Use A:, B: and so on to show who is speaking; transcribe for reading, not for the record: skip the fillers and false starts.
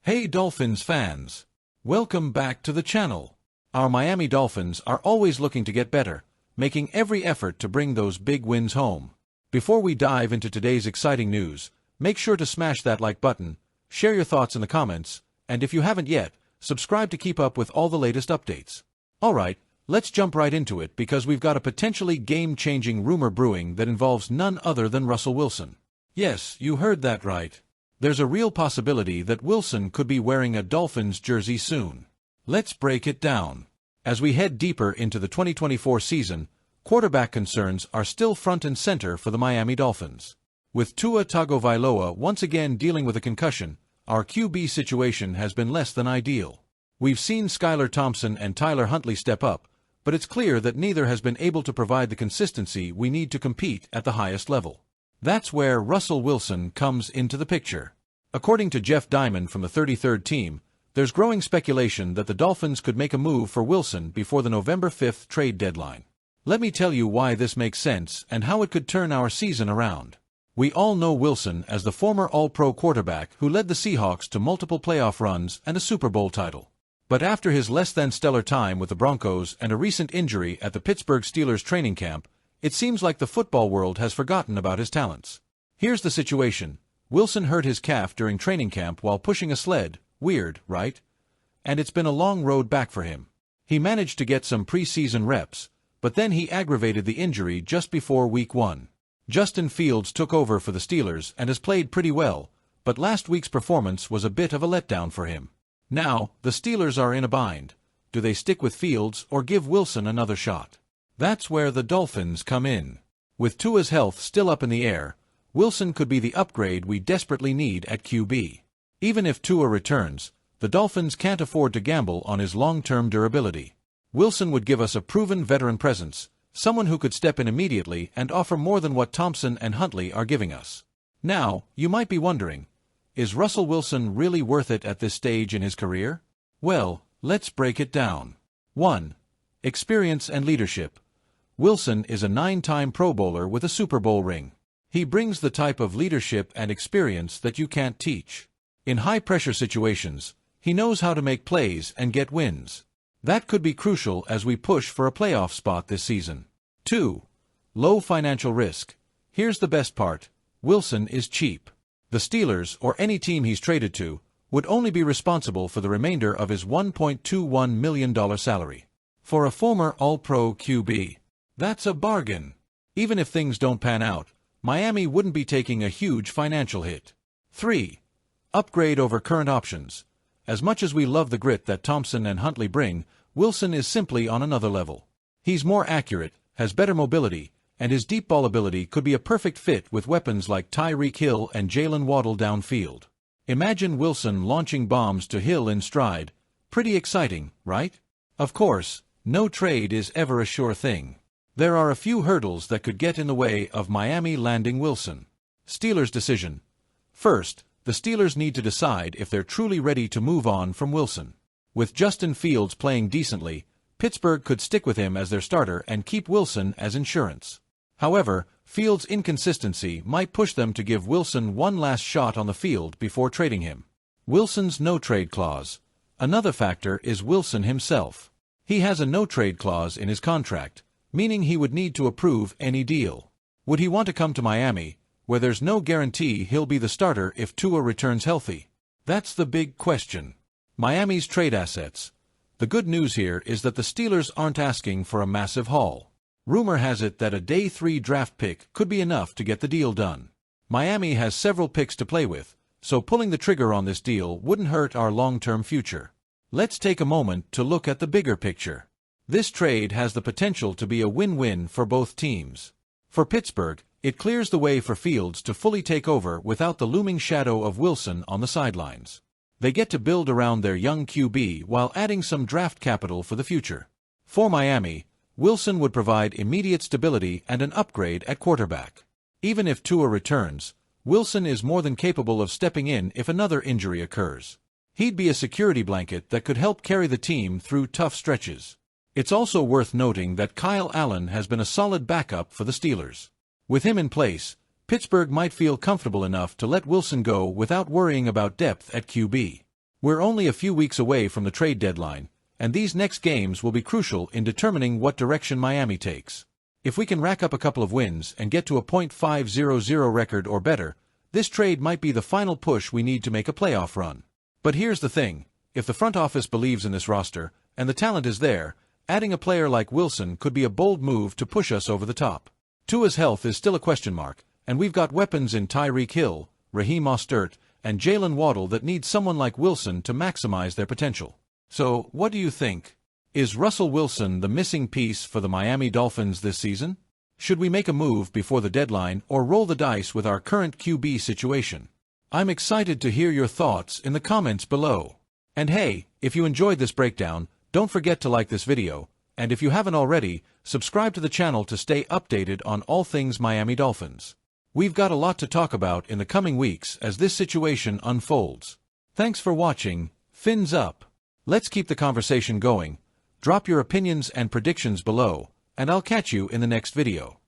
A: Hey Dolphins fans! Welcome back to the channel. Our Miami Dolphins are always looking to get better, making every effort to bring those big wins home. Before we dive into today's exciting news, make sure to smash that like button, share your thoughts in the comments, and if you haven't yet, subscribe to keep up with all the latest updates. Alright, let's jump right into it because we've got a potentially game-changing rumor brewing that involves none other than Russell Wilson. Yes, you heard that right. There's a real possibility that Wilson could be wearing a Dolphins jersey soon. Let's break it down. As we head deeper into the 2024 season, quarterback concerns are still front and center for the Miami Dolphins. With Tua Tagovailoa once again dealing with a concussion, our QB situation has been less than ideal. We've seen Skylar Thompson and Tyler Huntley step up, but it's clear that neither has been able to provide the consistency we need to compete at the highest level. That's where Russell Wilson comes into the picture. According to Jeff Diamond from the 33rd team, there's growing speculation that the Dolphins could make a move for Wilson before the November 5th trade deadline. Let me tell you why this makes sense and how it could turn our season around. We all know Wilson as the former All-Pro quarterback who led the Seahawks to multiple playoff runs and a Super Bowl title. But after his less-than-stellar time with the Broncos and a recent injury at the Pittsburgh Steelers training camp, it seems like the football world has forgotten about his talents. Here's the situation. Wilson hurt his calf during training camp while pushing a sled. Weird, right? And it's been a long road back for him. He managed to get some preseason reps, but then he aggravated the injury just before Week 1. Justin Fields took over for the Steelers and has played pretty well, but last week's performance was a bit of a letdown for him. Now, the Steelers are in a bind. Do they stick with Fields or give Wilson another shot? That's where the Dolphins come in. With Tua's health still up in the air, Wilson could be the upgrade we desperately need at QB. Even if Tua returns, the Dolphins can't afford to gamble on his long-term durability. Wilson would give us a proven veteran presence, someone who could step in immediately and offer more than what Thompson and Huntley are giving us. Now, you might be wondering, is Russell Wilson really worth it at this stage in his career? Well, let's break it down. 1. Experience and leadership. Wilson is a 9-time Pro Bowler with a Super Bowl ring. He brings the type of leadership and experience that you can't teach. In high-pressure situations, he knows how to make plays and get wins. That could be crucial as we push for a playoff spot this season. 2. Low financial risk. Here's the best part. Wilson is cheap. The Steelers, or any team he's traded to, would only be responsible for the remainder of his $1.21 million salary. For a former All-Pro QB, that's a bargain. Even if things don't pan out, Miami wouldn't be taking a huge financial hit. 3. Upgrade over current options. As much as we love the grit that Thompson and Huntley bring, Wilson is simply on another level. He's more accurate, has better mobility, and his deep ball ability could be a perfect fit with weapons like Tyreek Hill and Jalen Waddle downfield. Imagine Wilson launching bombs to Hill in stride. Pretty exciting, right? Of course, no trade is ever a sure thing. There are a few hurdles that could get in the way of Miami landing Wilson. Steelers' decision. First, the Steelers need to decide if they're truly ready to move on from Wilson. With Justin Fields playing decently, Pittsburgh could stick with him as their starter and keep Wilson as insurance. However, Fields' inconsistency might push them to give Wilson one last shot on the field before trading him. Wilson's no-trade clause. Another factor is Wilson himself. He has a no-trade clause in his contract, meaning he would need to approve any deal. Would he want to come to Miami, where there's no guarantee he'll be the starter if Tua returns healthy? That's the big question. Miami's trade assets. The good news here is that the Steelers aren't asking for a massive haul. Rumor has it that a Day 3 draft pick could be enough to get the deal done. Miami has several picks to play with, so pulling the trigger on this deal wouldn't hurt our long-term future. Let's take a moment to look at the bigger picture. This trade has the potential to be a win-win for both teams. For Pittsburgh, it clears the way for Fields to fully take over without the looming shadow of Wilson on the sidelines. They get to build around their young QB while adding some draft capital for the future. For Miami, Wilson would provide immediate stability and an upgrade at quarterback. Even if Tua returns, Wilson is more than capable of stepping in if another injury occurs. He'd be a security blanket that could help carry the team through tough stretches. It's also worth noting that Kyle Allen has been a solid backup for the Steelers. With him in place, Pittsburgh might feel comfortable enough to let Wilson go without worrying about depth at QB. We're only a few weeks away from the trade deadline, and these next games will be crucial in determining what direction Miami takes. If we can rack up a couple of wins and get to a .500 record or better, this trade might be the final push we need to make a playoff run. But here's the thing, if the front office believes in this roster, and the talent is there, adding a player like Wilson could be a bold move to push us over the top. Tua's health is still a question mark, and we've got weapons in Tyreek Hill, Raheem Mostert, and Jalen Waddle that need someone like Wilson to maximize their potential. So, what do you think? Is Russell Wilson the missing piece for the Miami Dolphins this season? Should we make a move before the deadline or roll the dice with our current QB situation? I'm excited to hear your thoughts in the comments below. And hey, if you enjoyed this breakdown, don't forget to like this video, and if you haven't already, subscribe to the channel to stay updated on all things Miami Dolphins. We've got a lot to talk about in the coming weeks as this situation unfolds. Thanks for watching, fins up. Let's keep the conversation going. Drop your opinions and predictions below, and I'll catch you in the next video.